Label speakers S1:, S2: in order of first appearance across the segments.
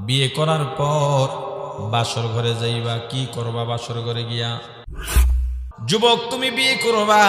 S1: বিয়ে করার পর বাসর ঘরে যাইবা, কি করবা বাসর ঘরে গিয়া? যুবক তুমি বিয়ে করবা,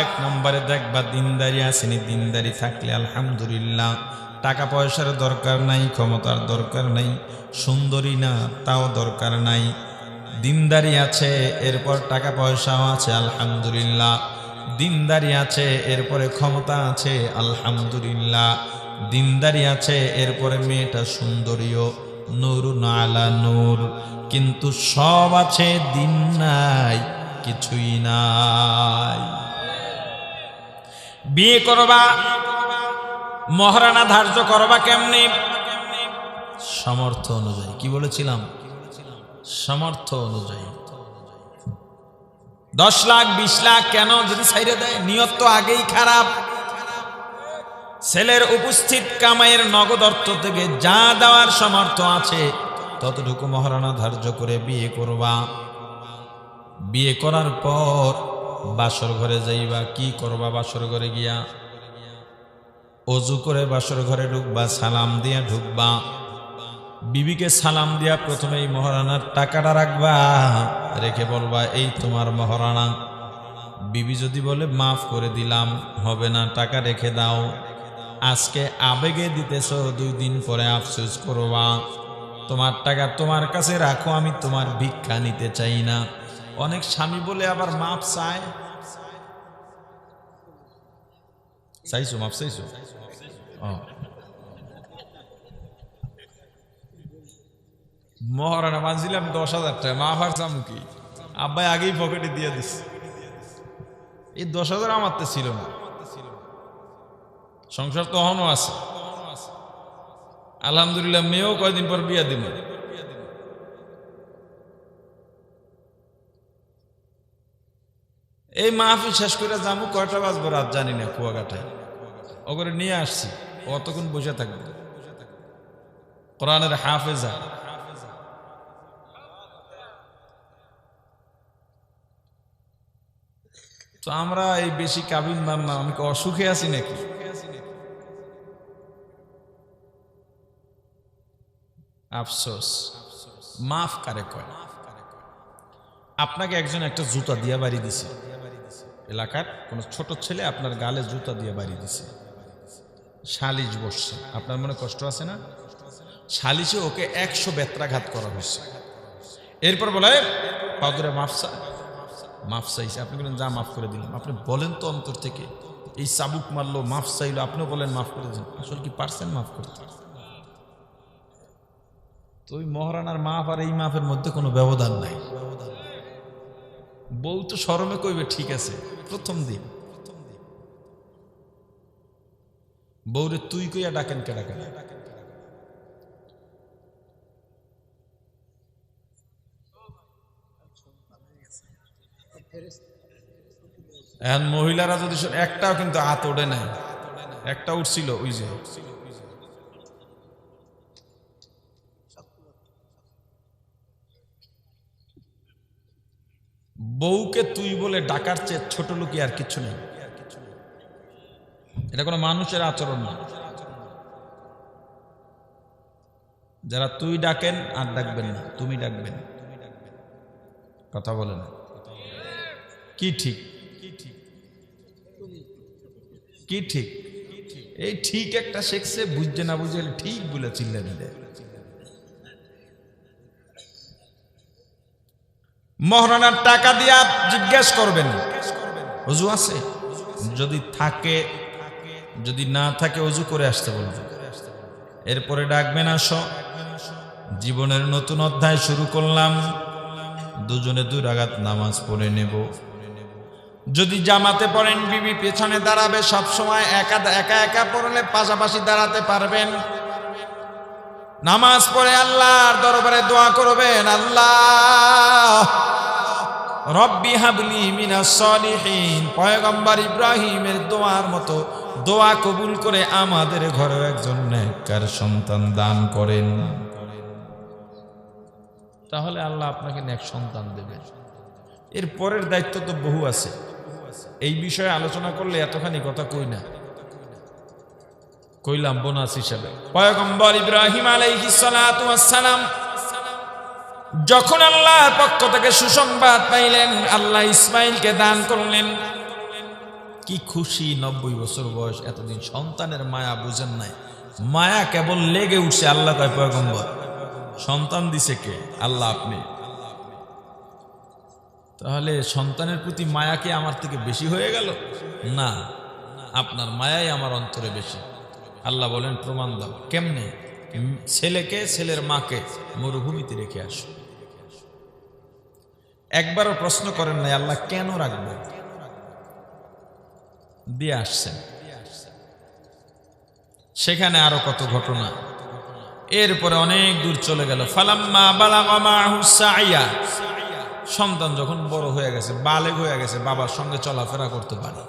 S1: এক নম্বরে দেখবা দিনদারি আসেনি। দিনদারি থাকলে আলহামদুলিল্লাহ, টাকা পয়সার দরকার নাই, ক্ষমতার দরকার নাই, সুন্দরী না তাও দরকার নাই, দিনদারি আছে, এরপর টাকা পয়সাও আছে আলহামদুলিল্লাহ, দিনদারি আছে এরপরে ক্ষমতা আছে আলহামদুলিল্লাহ, দিনদারি আছে এরপরে মেয়েটা সুন্দরীও, নূরুন আলা নূর, কিন্তু সব আছে দিন নাই, কিছুই নাই। বিয়ে করবা, মহারানা ধার্য করবা কেমনে? সামর্থ্য অনুযায়ী। কি বলেছিলাম? সামর্থ্য অনুযায়ী। 10 লাখ 20 লাখ কেন যদি ছাইরে দেয়? নিয়ত তো আগেই খারাপ। ছেলের উপস্থিত কামাইয়ের নগদ অর্থ থেকে যা দেওয়ার সামর্থ্য আছে ততটুকু মহারানা ধার্য করে বিয়ে করবা। বিয়ে করার পর বাসর ঘরে যাইবা, কি করবা বাসর ঘরে গিয়া? অজু করে বাসর ঘরে ঢুকবা, সালাম দিয়া ঢুকবা। বিবিকে সালাম দিয়া প্রথমে এই মহারানার টাকাটা রাখবা, রেখে বলবা এই তোমার মহারানা। বিবি যদি বলে মাফ করে দিলাম, হবে না, টাকা রেখে দাও, আজকে আবেগে দিতেছ, 2 দিন পরে আফসোস করবা। তোমার টাকা তোমার কাছে রাখো, আমি তোমার ভিক্ষা নিতে চাই না। অনেক স্বামী বলে আবার মাপ চায়। চাইছো মাপ চাইছো? মহারানা মানছিলাম 10,000 টাকা, মাফ আর চামু কি? আব্বাই আগেই পকেটে দিয়ে দিস। এই 10,000 আমার তো ছিল না, সংসার তো এখনো আছে আলহামদুলিল্লাহ। মেয়েও কয়দিন পর বিয়া দিব। এই মাহফিল শেষ করে যাবো, কয়টা বাজবো রাত জানি না, কুয়াকাটায় ওগুলো নিয়ে আসছি, অতক্ষণ বসে থাকবো। কোরআনের হাফেজা, তো আমরা এই বেশি কাবিন মানলাম, আমি অসুখে আছি নাকি? আফসোস। মাফ কারে কয়? আপনাকে একজন একটা জুতা দিয়া বাড়ি দিছে, এলাকার কোন ছোট ছেলে আপনার গালে জুতা দিয়ে বাড়ি দিছে, সালিশ বসছে, আপনার মনে কষ্ট আছে না? সালিশে ওকে 100 বেত্রাঘাত করা হয়েছে। এরপর বলে পাদরে মাফ চাইছে। আপনি বলেন যা মাফ করে দিলাম। আপনি বলেন তো অন্তর থেকে, এই চাবুক মারলো, মাফ চাইলো, আপনিও বলেন মাফ করে দিন, আসলে কি পারছেন মাফ করতে? তো ওই মহারানার মাফ আর এই মাফের মধ্যে কোনো ব্যবধান নাই। বউ তো শরমে কইবে ঠিক আছে, প্রথম দিন বউরে তুই কইয়া ডাকেন কে? ডাকেন এখন মহিলারা যদি একটাও কিন্তু হাত ওঠে নাই, একটা উঠছিল ওই যে বউকে তুই বলে ডাকার চেয়ে ছোট লোকই আর কিছু নেই। এটা কোনো মানুষের আচরণ না। যারা তুই ডাকেন আর ডাকবেন না, তুমি ডাকবেন। কথা বলে না কি ঠিক? কি ঠিক? এই ঠিক একটা শেখছে, বুঝছে না বুঝে ঠিক বলে চিল্লা দিলে। মহারানার টাকা দিয়া জিজ্ঞেস করবেন ওযু আছে? যদি থাকে, যদি না থাকে ওযু করে আসতে বলবেন। এরপরে ডাকবেন আসো, জীবনের নতুন অধ্যায় শুরু করলাম, দুজনে 2 রাকাত নামাজ পড়ে নেব। যদি জামাতে পড়েন বিবি পেছনে দাঁড়াবে, সব সময় একা একা পড়লে পাশাপাশি দাঁড়াতে পারবেন। নামাজ পড়ে আল্লাহর দরবারে দোয়া করবেন, আল্লাহ রব্বি হাবলি মিনাস সলিহিন, পয়গম্বর ইব্রাহিমের দোয়ার মতো দোয়া কবুল করে আমাদের ঘরে একজন নেককার সন্তান দান করেন। তাহলে আল্লাহ আপনাকে নেক সন্তান দেবেন। এর পরের দায়িত্ব তো বহু আছে, এই বিষয়ে আলোচনা করলে এতখানি কথা কই না। কইলাম বোনাস হিসেবে। পয়গম্বর ইব্রাহিম আলাইহিস সালাতু ওয়াস সালাম যখন আল্লাহর পক্ষ থেকে সুসংবাদ পাইলেন, আল্লাহ ইসমাইলকে দান করলেন, কি খুশি। 90 বছর বয়স, এতদিন সন্তানের মায়া বুঝেন নাই, মায়া কেবল লেগে উঠছে। আল্লাহ কয় পয়গম্বর সন্তান দিছে কে? আল্লাহ আপনি। তাহলে সন্তানের প্রতি মায়া কি আমার থেকে বেশি হয়ে গেল? না, আপনার মায়াই আমার অন্তরে বেশি। আল্লাহ বলেন প্রমাণ দাও। কেমনে? ছেলেকে, ছেলের মাকে মরুভূমিতে রেখে আসো। একবারও প্রশ্ন করেন নাই আল্লাহ কেন রাখবো, দিয়ে আসছেন। সেখানে আরো কত ঘটনা। এরপরে অনেক দূর চলে গেল। ফালাম্মা বালাগা মাহু সাইয়া, সন্তান যখন বড় হয়ে গেছে, বালেগ হয়ে গেছে, বাবার সঙ্গে চলাফেরা করতে পারে,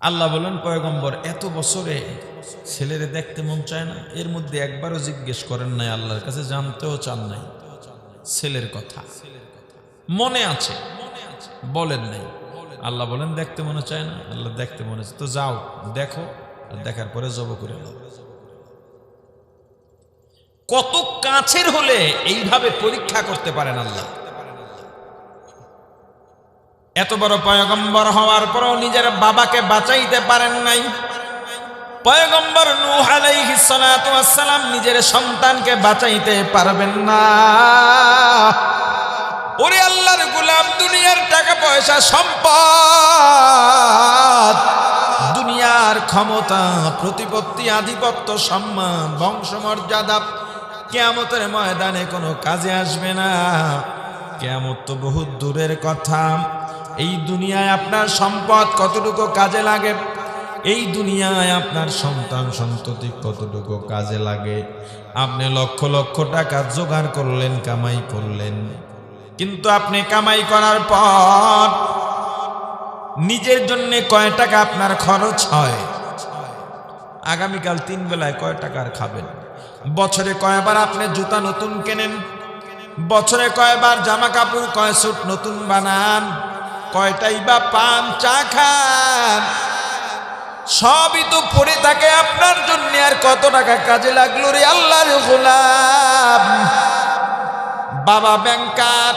S1: আল্লাহ বলেন পয়গম্বর এত বছরে ছেলেরে দেখতে মন চায় না? এর মধ্যে একবারও জিজ্ঞেস করেন নাই, আল্লাহর কাছে জানতেও চান নাই ছেলের কথা? মনে আছে, বলেন নাই। আল্লাহ বলেন দেখতে মনে চায় না? আল্লাহ দেখতে মনে চায়, তো যাও দেখো, আর দেখার পরে জব করে দাও। কত কাছের হলে এইভাবে পরীক্ষা করতে পারেন আল্লাহ। এত বড় পয়গম্বর হওয়ার পরও নিজের বাবাকে বাঁচাইতে পারেন নাই। পয়গম্বর নূহ আলাইহিস সালাতু ওয়াস সালাম নিজের সন্তানকে বাঁচাইতে পারবেন না। ওরে আল্লাহর গোলাম, দুনিয়ার টাকা পয়সা, সম্পদ, দুনিয়ার ক্ষমতা, প্রতিপত্তি, আধিপত্য, সম্মান, বংশমর্যাদা কিয়ামতের ময়দানে কোনো কাজে আসবে না। কিয়ামত তো বহুত দূরের কথা। এই দুনিয়ায় আপনার সম্পদ কতটুকু কাজে লাগে, এই দুনিয়ায় আপনার সন্তান সন্ততি কতটুকু কাজে লাগে। আপনি লক্ষ লক্ষ টাকা জোগাড় করলেন, কামাই করলেন, কিন্তু আপনি কামাই করার পর নিজের জন্য কয় টাকা আপনার খরচ হয়? আগামীকাল 3 বেলায় কয় টাকার খাবেন? বছরে কয়বার আপনি জুতা নতুন কেনেন? বছরে কয়বার জামা কাপড়, কয় স্যুট নতুন বানান? কয়টাই বা পান, চা খান? সবই তো পড়ে থাকে আপনার জন্য। আর কত টাকা কাজে লাগলো রে আল্লাহর গোলাম? বাবা ব্যাংকার,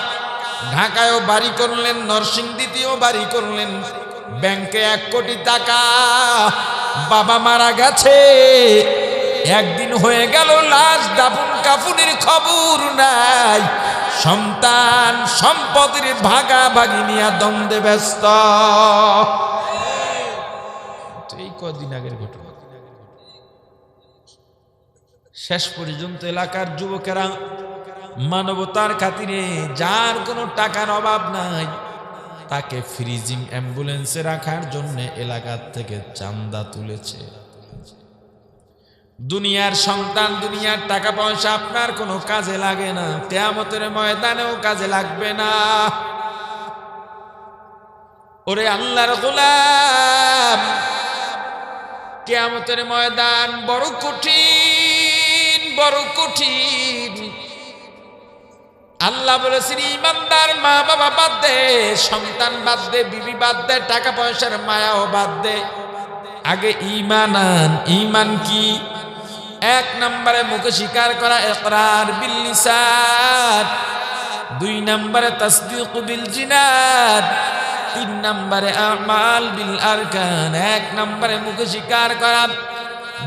S1: ঢাকায়ও বাড়ি করলেন, নরসিংদীতেও বাড়ি করলেন, ব্যাংকে 1 কোটি টাকা। বাবা মারা গেছে, একদিন হয়ে গেল, লাশ দাফন কাফনের খবর নাই। সন্তান সম্পদের ভাগাভাগি নিয়ে দ্বন্দ্বে ব্যস্ত। এই কদিন আগের ঘটনা। শেষ পর্যন্ত এলাকার যুবকেরা মানবতার খাতিরে, যার কোনো টাকার অভাব নাই, তাকে ফ্রিজিং অ্যাম্বুলেন্সে রাখার জন্য এলাকার থেকে চাঁদা তুলেছে। দুনিয়ার সন্তান, দুনিয়ার টাকা পয়সা আপনার কোনো কাজে লাগে না, কিয়ামতের ময়দানেও কাজে লাগবে না। ওরে আল্লাহর গোলাম, কিয়ামতের ময়দান বড় কঠিন, বড় কঠিন। আল্লাহ বলেছেন ইমানদার মা বাবা বাদ দে, সন্তান বাদ দে, বিবি বাদ দে, টাকা পয়সার মায়াও বাদ দে, আগে ঈমান আন। ঈমান কি? 1 নম্বরে মুখে স্বীকার করা, ইকরার বিল লিসান। 2 নম্বরে তাসদীক বিল জিনান। 3 নম্বরে আমাল বিল আরকান। 1 নম্বরে মুখে স্বীকার করা,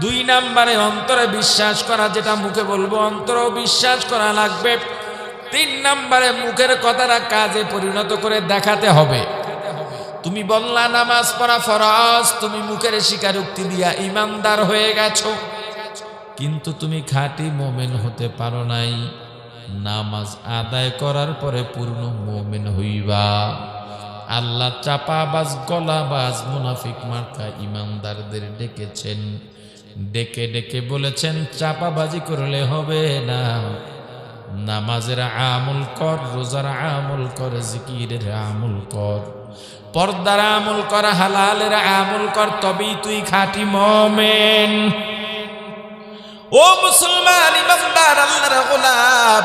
S1: 2 নম্বরে অন্তরে বিশ্বাস করা, যেটা মুখে বলবো অন্তরেও বিশ্বাস করা লাগবে। 3 নম্বরে মুখের কথাটা কাজে পরিণত করে দেখাতে হবে। তুমি বললা নামাজ পড়া ফরজ, তুমি মুখের স্বীকারোক্তি দিয়া ইমানদার হয়ে গেছো, কিন্তু তুমি খাঁটি মুমিন হতে পারো নাই। নামাজ আদায় করার পরে পূর্ণ মুমিন হইবা। আল্লাহ চাপাবাজ, গলাবাজ, মুনাফিক মার্কা ইমানদারদের ডেকেছেন, ডেকে ডেকে বলেছেন চাপাবাজি করলে হবে না, নামাজের আমল কর, রোজার আমল কর, জিকিরের আমল কর, পর্দার আমল কর, হালালের আমল কর, তবেই তুই খাঁটি মুমিন। ও মুসলমান ইমানদার আল্লাহর গোলাম,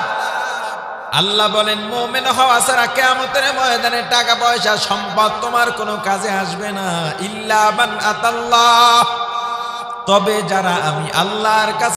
S1: আল্লাহ বলেন মুমিন হওয়া ছাড়া কিয়ামতের ময়দানে টাকা পয়সা সম্পদ তোমার কোনো কাজে আসবে না, ইল্লা মান আতাল্লাহ, তবে যারা আমি আল্লাহর কাছে